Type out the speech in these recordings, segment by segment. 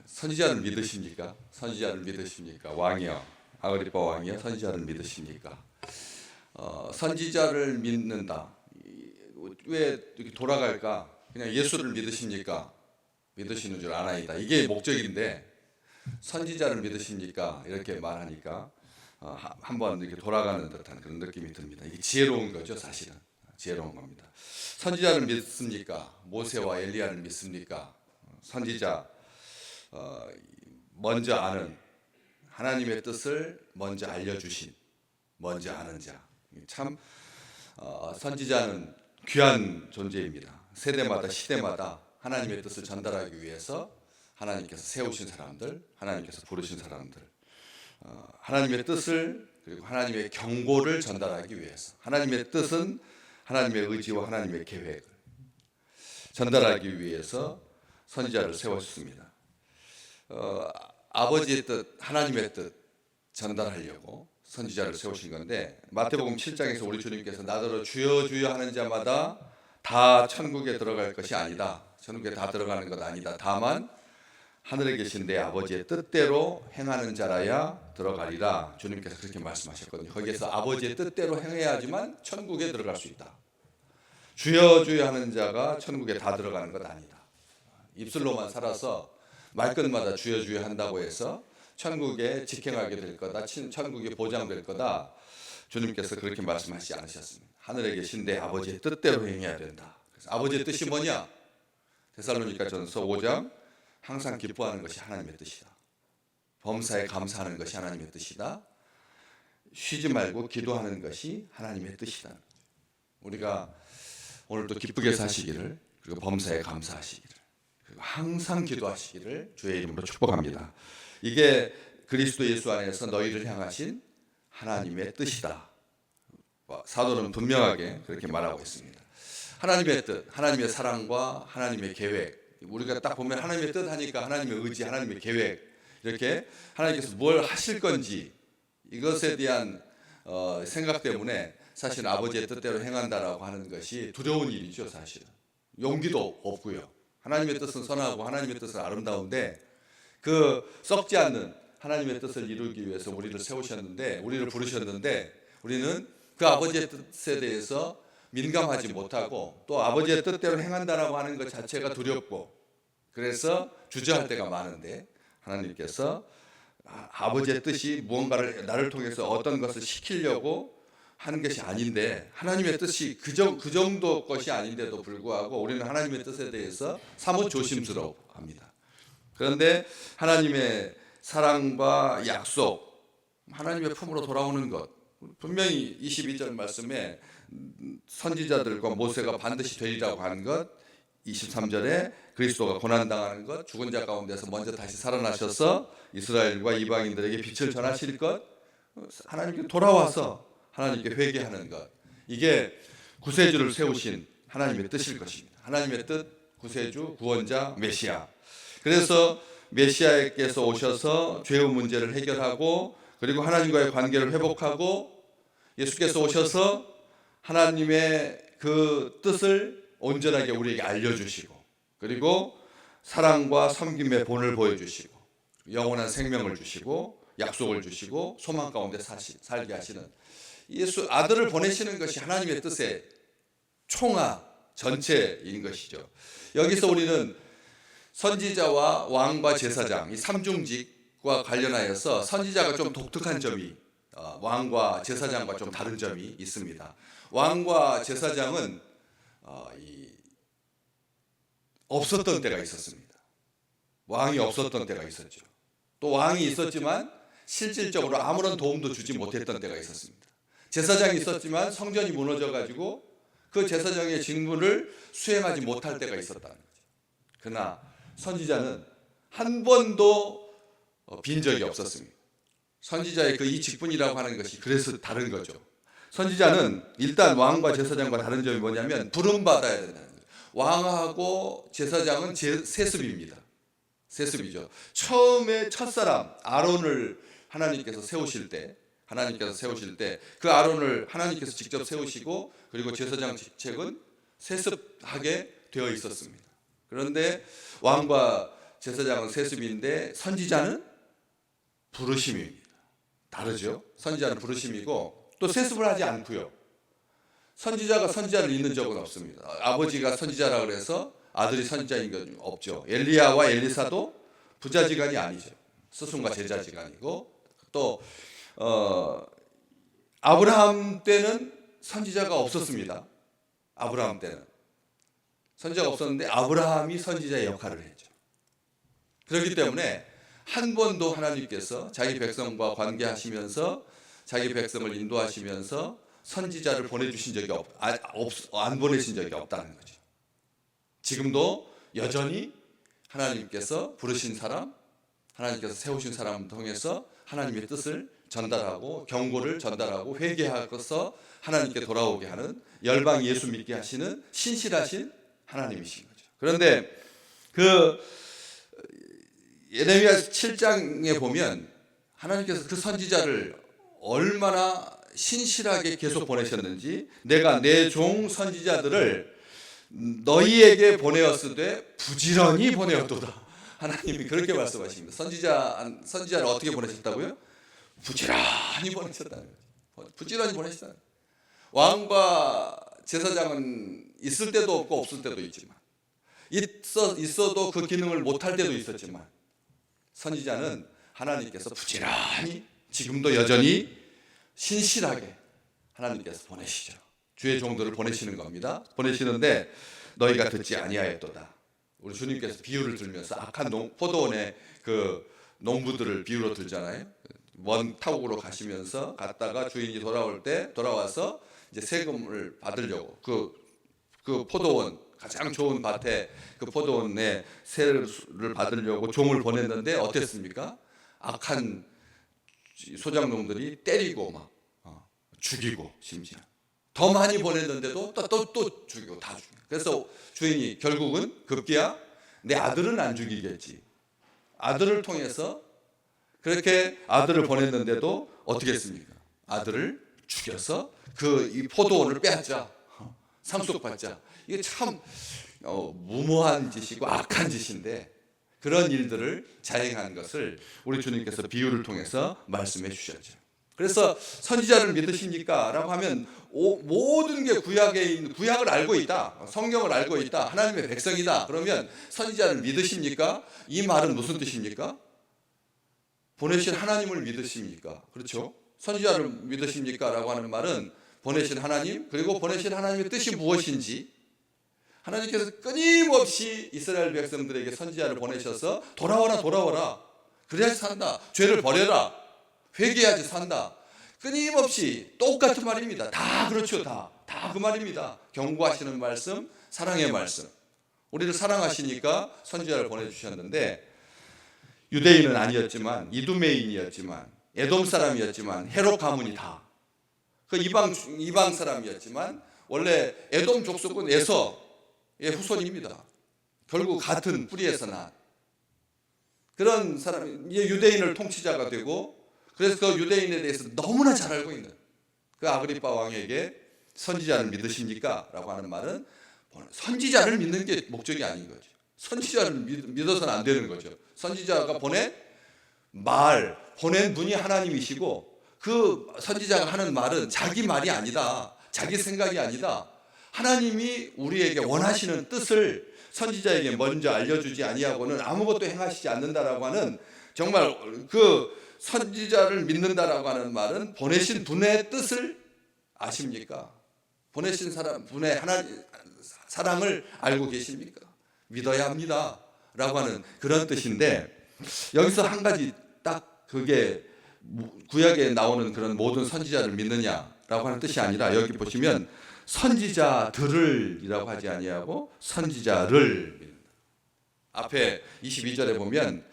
선지자를 믿으십니까? 선지자를 믿으십니까? 왕이요, 아그리파 왕이요, 선지자를 믿으십니까? 선지자를 믿는다. 왜 이렇게 돌아갈까? 그냥 예수를 믿으십니까? 믿으시는 줄 아나이다. 이게 목적인데 선지자를 믿으십니까? 이렇게 말하니까 한번 이렇게 돌아가는 듯한 그런 느낌이 듭니다. 이게 지혜로운 거죠, 사실은. 지혜로운 겁니다. 선지자를 믿습니까? 모세와 엘리야를 믿습니까? 선지자, 먼저 아는, 하나님의 뜻을 먼저 알려주신, 먼저 아는 자. 참 선지자는 귀한 존재입니다. 세대마다 시대마다 하나님의 뜻을 전달하기 위해서 하나님께서 세우신 사람들, 하나님께서 부르신 사람들, 하나님의 뜻을, 그리고 하나님의 경고를 전달하기 위해서, 하나님의 뜻은 하나님의 의지와 하나님의 계획을 전달하기 위해서 선지자를 세웠습니다. 아버지의 뜻, 하나님의 뜻 전달하려고 선지자를 세우신 건데, 마태복음 7장에서 우리 주님께서 나더러 주여 주여 하는 자마다 다 천국에 들어갈 것이 아니다. 천국에 다 들어가는 것 아니다. 다만 하늘에 계신 내 아버지의 뜻대로 행하는 자라야 들어가리라. 주님께서 그렇게 말씀하셨거든요. 거기에서 아버지의 뜻대로 행해야지만 천국에 들어갈 수 있다. 주여 주여 하는 자가 천국에 다 들어가는 것 아니다. 입술로만 살아서 말끝마다 주여 주여 한다고 해서 천국에 직행하게 될 거다, 천국이 보장될 거다, 주님께서 그렇게 말씀하시지 않으셨습니다. 하늘에 계신 내 아버지의 뜻대로 행해야 된다. 그래서 아버지의 뜻이 뭐냐? 데살로니가전서 5장, 항상 기뻐하는 것이 하나님의 뜻이다. 범사에 감사하는 것이 하나님의 뜻이다. 쉬지 말고 기도하는 것이 하나님의 뜻이다. 우리가 오늘도 기쁘게 사시기를, 그리고 범사에 감사하시기를, 그리고 항상 기도하시기를 주의 이름으로 축복합니다. 이게 그리스도 예수 안에서 너희를 향하신 하나님의 뜻이다. 사도는 분명하게 그렇게 말하고 있습니다. 하나님의 뜻, 하나님의 사랑과 하나님의 계획. 우리가 딱 보면 하나님의 뜻 하니까 하나님의 의지, 하나님의 계획, 이렇게 하나님께서 뭘 하실 건지 이것에 대한 생각 때문에 사실 아버지의 뜻대로 행한다라고 하는 것이 두려운 일이죠. 사실은 용기도 없고요. 하나님의 뜻은 선하고 하나님의 뜻은 아름다운데 그 썩지 않는 하나님의 뜻을 이루기 위해서 우리를 세우셨는데, 우리를 부르셨는데, 우리는 그 아버지의 뜻에 대해서 민감하지 못하고 또 아버지의 뜻대로 행한다라고 하는 것 자체가 두렵고, 그래서 주저할 때가 많은데, 하나님께서 아버지의 뜻이 무언가를 나를 통해서 어떤 것을 시키려고 하는 것이 아닌데, 하나님의 뜻이 그 정도 것이 아닌데도 불구하고 우리는 하나님의 뜻에 대해서 사뭇 조심스러워합니다. 그런데 하나님의 사랑과 약속, 하나님의 품으로 돌아오는 것, 분명히 22절 말씀에 선지자들과 모세가 반드시 되리라고 하는 것, 23절에 그리스도가 고난당하는 것, 죽은 자 가운데서 먼저 다시 살아나셔서 이스라엘과 이방인들에게 빛을 전하실 것, 하나님께 돌아와서 하나님께 회개하는 것, 이게 구세주를 세우신 하나님의 뜻일 것입니다. 하나님의 뜻, 구세주, 구원자, 메시아. 그래서 메시아께서 오셔서 죄의 문제를 해결하고, 그리고 하나님과의 관계를 회복하고, 예수께서 오셔서 하나님의 그 뜻을 온전하게 우리에게 알려주시고, 그리고 사랑과 섬김의 본을 보여주시고, 영원한 생명을 주시고, 약속을 주시고, 소망 가운데 살게 하시는 예수 아들을 보내시는 것이 하나님의 뜻의 총화 전체인 것이죠. 여기서 우리는 선지자와 왕과 제사장, 이 삼중직과 관련하여서 선지자가 좀 독특한 점이, 왕과 제사장과 좀 다른 점이 있습니다. 왕과 제사장은 없었던 때가 있었습니다. 왕이 없었던 때가 있었죠. 또 왕이 있었지만 실질적으로 아무런 도움도 주지 못했던 때가 있었습니다. 제사장이 있었지만 성전이 무너져가지고 그 제사장의 직무를 수행하지 못할 때가 있었다는 거죠. 그러나 선지자는 한 번도 빈 적이 없었습니다. 선지자의 그 이 직분이라고 하는 것이 그래서 다른 거죠. 선지자는 일단 왕과 제사장과 다른 점이 뭐냐면 부름받아야 된다는 거예요. 왕하고 제사장은 세습입니다. 세습이죠. 처음에 첫사람 아론을 하나님께서 세우실 때 그 아론을 하나님께서 직접 세우시고, 그리고 제사장 직책은 세습하게 되어 있었습니다. 그런데 왕과 제사장은 세습인데 선지자는 부르심입니다. 다르죠. 선지자는 부르심이고 또 세습을 하지 않고요. 선지자가 선지자를 잇는 적은 없습니다. 아버지가 선지자라 그래서 아들이 선지자인 건 없죠. 엘리야와 엘리사도 부자지간이 아니죠. 스승과 제자지간이고 또 아브라함 때는 선지자가 없었습니다. 아브라함 때는 선지자가 없었는데 아브라함이 선지자의 역할을 했죠. 그렇기 때문에 한 번도 하나님께서 자기 백성과 관계하시면서 자기 백성을 인도하시면서 선지자를 보내주신 적이 안 보내신 적이 없다는 거죠. 지금도 여전히 하나님께서 부르신 사람, 하나님께서 세우신 사람을 통해서 하나님의 뜻을 전달하고 경고를 전달하고 회개하고서 하나님께 돌아오게 하는 열방 예수 믿게 하시는 신실하신 하나님이신 거죠. 그런데 그 예레미야 7장에 보면 하나님께서 그 선지자를 얼마나 신실하게 계속 보내셨는지, 내가 내 종 선지자들을 너희에게 보내었으되 부지런히 보내었도다. 하나님이 그렇게 말씀하십니다. 선지자를 어떻게 보내셨다고요? 부지런히 보내셨다는 거죠. 부지런히 보내셨다는 거죠. 왕과 제사장은 있을 때도 없고 없을 때도 있지만, 있어도 그 기능을 못할 때도 있었지만, 선지자는 하나님께서 부지런히 지금도 여전히 신실하게 하나님께서 보내시죠. 주의 종들을 보내시는 겁니다. 보내시는데 너희가 듣지 아니하였도다. 우리 주님께서 비유를 들면서 악한 포도원의 그 농부들을 비유로 들잖아요. 먼 타국으로 가시면서 갔다가 주인이 돌아와서 이제 세금을 받으려고 그 포도원, 가장 좋은 밭에 그 포도원에 세를 받으려고 종을 보냈는데 어땠습니까? 악한 소작농들이 때리고 막 죽이고, 심지어 더 많이 보냈는데도 또 죽이고, 다 죽이고. 그래서 주인이 결국은 급기야 내 아들은 안 죽이겠지, 아들을 통해서 그렇게 아들을 보냈는데도 어떻게 했습니까? 아들을 죽여서 이 포도원을 빼앗자, 상속받자. 이게 참 무모한 짓이고 악한 짓인데, 그런 일들을 자행한 것을 우리 주님께서 비유를 통해서 말씀해 주셨죠. 그래서 선지자를 믿으십니까? 라고 하면 모든 게 구약을 알고 있다, 성경을 알고 있다, 하나님의 백성이다. 그러면 선지자를 믿으십니까? 이 말은 무슨 뜻입니까? 보내신 하나님을 믿으십니까? 그렇죠? 선지자를 믿으십니까? 라고 하는 말은 보내신 하나님, 그리고 보내신 하나님의 뜻이 무엇인지, 하나님께서 끊임없이 이스라엘 백성들에게 선지자를 보내셔서 돌아와라, 그래야지 산다, 죄를 버려라, 회개해야지 산다, 끊임없이 똑같은 말입니다. 다 그렇죠. 다 그 말입니다. 경고하시는 말씀, 사랑의 말씀. 우리를 사랑하시니까 선지자를 보내주셨는데, 유대인은 아니었지만, 이두메인이었지만, 에돔 사람이었지만, 헤롯 가문이 다 그 이방 사람이었지만, 원래 에돔 족속은 에서의 후손입니다. 결국 같은 뿌리에서 난 그런 사람이 유대인을 통치자가 되고, 그래서 그 유대인에 대해서 너무나 잘 알고 있는 그 아그리빠 왕에게 선지자를 믿으십니까? 라고 하는 말은 선지자를 믿는 게 목적이 아닌 거죠. 선지자를 믿어서는 안 되는 거죠. 선지자가 보낸 분이 하나님이시고, 그 선지자가 하는 말은 자기 말이 아니다, 자기 생각이 아니다, 하나님이 우리에게 원하시는 뜻을 선지자에게 먼저 알려주지 아니하고는 아무것도 행하시지 않는다라고 하는, 정말 그 선지자를 믿는다라고 하는 말은 보내신 분의 뜻을 아십니까? 보내신 분의 하나님 사랑을 알고 계십니까? 믿어야 합니다 라고 하는 그런 뜻인데, 여기서 한 가지 딱, 그게 구약에 나오는 그런 모든 선지자를 믿느냐라고 하는 뜻이 아니라, 여기 보시면 선지자들을 이라고 하지 아니하고 선지자를 믿는다. 앞에 22절에 보면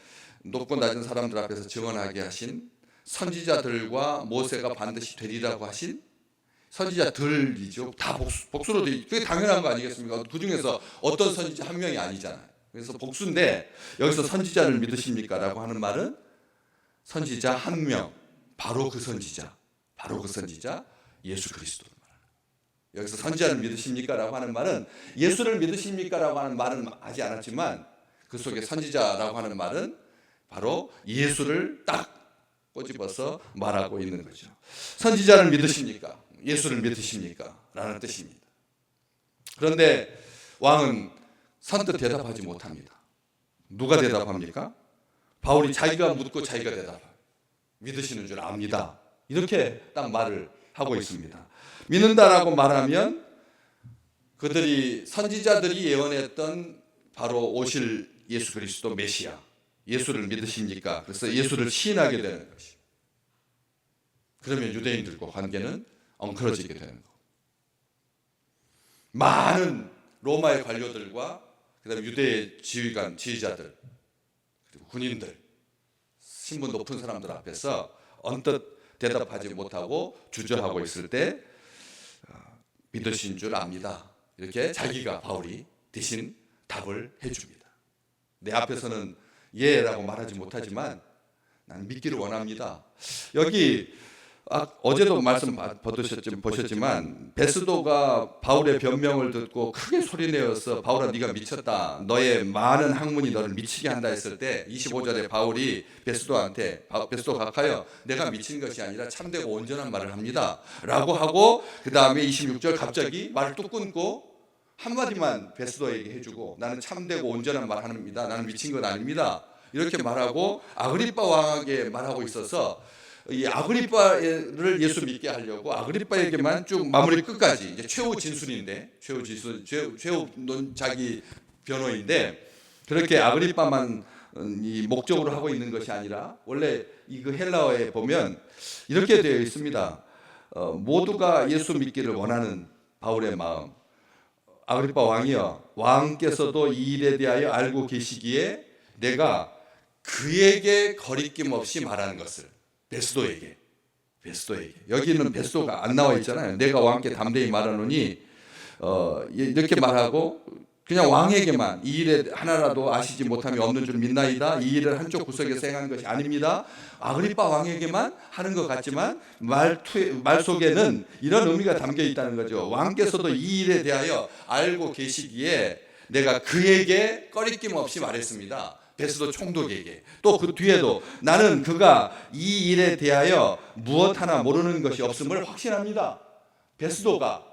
높고 낮은 사람들 앞에서 증언하게 하신 선지자들과 모세가 반드시 되리라고 하신 선지자들이죠. 다 복수로 돼. 그게 당연한 거 아니겠습니까? 그 중에서 어떤 선지자 한 명이 아니잖아요. 그래서 복수인데, 여기서 선지자를 믿으십니까? 라고 하는 말은 선지자 한 명, 바로 그 선지자 예수 그리스도를 말하는. 여기서 선지자를 믿으십니까? 라고 하는 말은 예수를 믿으십니까? 라고 하는 말은 하지 않았지만, 그 속에 선지자라고 하는 말은 바로 예수를 딱 꼬집어서 말하고 있는 거죠. 선지자를 믿으십니까? 예수를 믿으십니까? 라는 뜻입니다. 그런데 왕은 선뜻 대답하지 못합니다. 누가 대답합니까? 바울이 자기가 묻고 자기가 대답합니다. 믿으시는 줄 압니다. 이렇게 딱 말을 하고 있습니다. 믿는다라고 말하면 그들이 선지자들이 예언했던 바로 오실 예수 그리스도 메시아, 예수를 믿으십니까? 그래서 예수를 시인하게 되는 것이죠. 그러면 유대인들과 관계는 엉클어지게 되는 거고, 많은 로마의 관료들과 그다음에 유대의 지휘관, 지휘자들, 그리고 군인들, 신분 높은 사람들 앞에서 언뜻 대답하지 못하고 주저하고 있을 때 믿으신 줄 압니다. 이렇게 자기가 바울이 대신 답을 해줍니다. 내 앞에서는 예라고 말하지 못하지만 난 믿기를 원합니다. 여기 어제도 말씀 보셨지만 베스도가 바울의 변명을 듣고 크게 소리내어서 바울아 네가 미쳤다. 너의 많은 학문이 너를 미치게 한다 했을 때 25절에 바울이 베스도한테 베스도 각하여 내가 미친 것이 아니라 참되고 온전한 말을 합니다. 라고 하고 그 다음에 26절 갑자기 말을 뚝 끊고 한마디만 베스도에게 해주고 나는 참되고 온전한 말 합니다. 나는 미친 건 아닙니다. 이렇게 말하고 아그리빠 왕에게 말하고 있어서 이 아그리빠를 예수 믿게 하려고 아그리빠에게만 쭉 마무리 끝까지 이제 최후 진술인데 최후 자기 변호인데 그렇게 아그리빠만 이 목적으로 하고 있는 것이 아니라 원래 이 그 헬라어에 보면 이렇게 되어 있습니다. 모두가 예수 믿기를 원하는 바울의 마음. 아그리빠 왕이여, 왕께서도 이 일에 대하여 알고 계시기에 내가 그에게 거리낌 없이 말하는 것을 베스도에게 여기는 베스도가 안 나와 있잖아요. 내가 왕께 담대히 말하노니 이렇게 말하고 그냥 왕에게만 이 일에 하나라도 아시지 못함이 없는 줄 믿나이다. 이 일을 한쪽 구석에서 행한 것이 아닙니다. 아그리빠 왕에게만 하는 것 같지만 말 속에는 이런 의미가 담겨 있다는 거죠. 왕께서도 이 일에 대하여 알고 계시기에 내가 그에게 꺼리낌 없이 말했습니다. 베스도 총독에게. 또 그 뒤에도 나는 그가 이 일에 대하여 무엇 하나 모르는 것이 없음을 확신합니다. 베스도가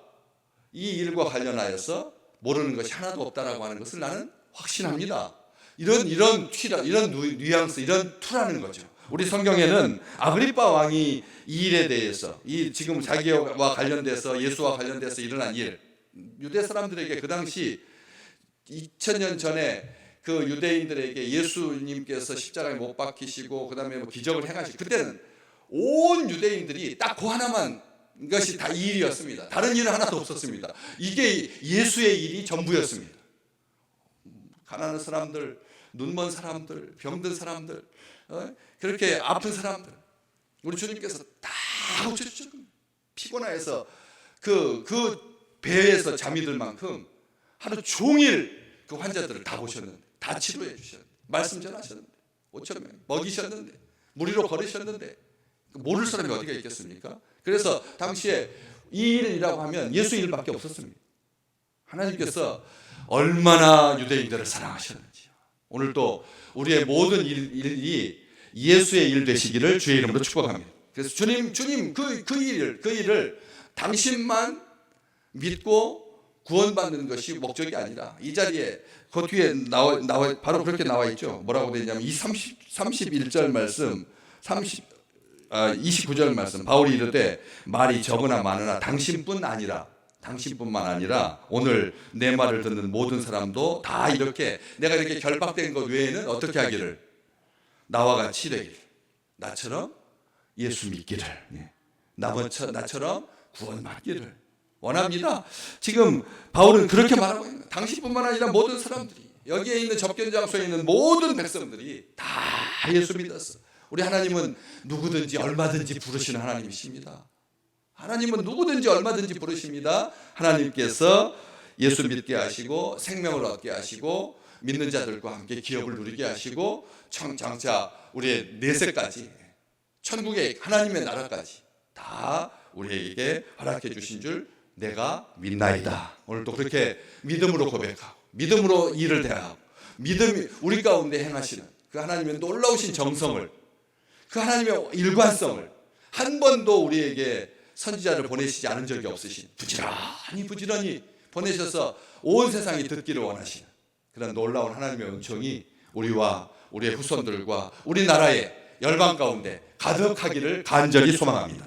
이 일과 관련하여서 모르는 것이 하나도 없다라고 하는 것을 나는 확신합니다. 이런 뉘앙스, 이런 투라는 거죠. 우리 성경에는 아그리빠 왕이 이 일에 대해서 이 지금 자기와 관련돼서 예수와 관련돼서 일어난 일, 유대 사람들에게 그 당시 2000년 전에 그 유대인들에게 예수님께서 십자가에 못 박히시고 그다음에 뭐 기적을 행하시고 그때는 온 유대인들이 딱 그 하나만 것이 다 이 일이었습니다. 다른 일은 하나도 없었습니다. 이게 예수의 일이 전부였습니다. 가난한 사람들, 눈먼 사람들, 병든 사람들, 그렇게 아픈 사람들 우리 주님께서 다 고쳐주셨죠. 피곤해서 그 배에서 잠이 들 만큼 하루 종일 그 환자들을 다 보셨는데 다 치료해 주셨는데 말씀 전하셨는데 5,000명 먹이셨는데 무리로 걸으셨는데 모를 사람이 어디가 있겠습니까? 그래서 당시에 이 일이라고 하면 예수 일밖에 없었습니다. 하나님께서 얼마나 유대인들을 사랑하셨는지 오늘도 우리의 모든 일이 예수의 일 되시기를 주의 이름으로 축복합니다. 그래서 주님 그 일을 당신만 믿고 구원받는 것이 목적이 아니라 이 자리에 그 뒤에 나와 바로 그렇게 나와 있죠. 뭐라고 되어 있냐면 이 31절 말씀 29절 말씀 바울이 이르되 말이 적으나 많으나 당신뿐만 아니라 오늘 내 말을 듣는 모든 사람도 다 이렇게 내가 이렇게 결박된 것 외에는 어떻게 하기를 나와 같이 되기를 나처럼 예수 믿기를 나처럼 구원받기를 원합니다. 지금 바울은 그렇게 말하고 있는 거예요. 당신뿐만 아니라 모든 사람들이 여기에 있는 접견 장소에 있는 모든 백성들이 다 예수 믿었어. 우리 하나님은 누구든지 얼마든지 부르시는 하나님이십니다. 하나님은 누구든지 얼마든지 부르십니다. 하나님께서 예수 믿게 하시고 생명을 얻게 하시고 믿는 자들과 함께 기업을 누리게 하시고 장차 우리의 내세까지 천국의 하나님의 나라까지 다 우리에게 허락해 주신 줄 내가 믿나이다. 오늘도 그렇게 믿음으로 고백하고 믿음으로 일을 대하고 믿음이 우리 가운데 행하시는 그 하나님의 놀라우신 정성을, 그 하나님의 일관성을 한 번도 우리에게 선지자를 보내시지 않은 적이 없으신, 부지런히 보내셔서 온 세상이 듣기를 원하시는 그런 놀라운 하나님의 은총이 우리와 우리의 후손들과 우리나라의 열방 가운데 가득하기를 간절히 소망합니다.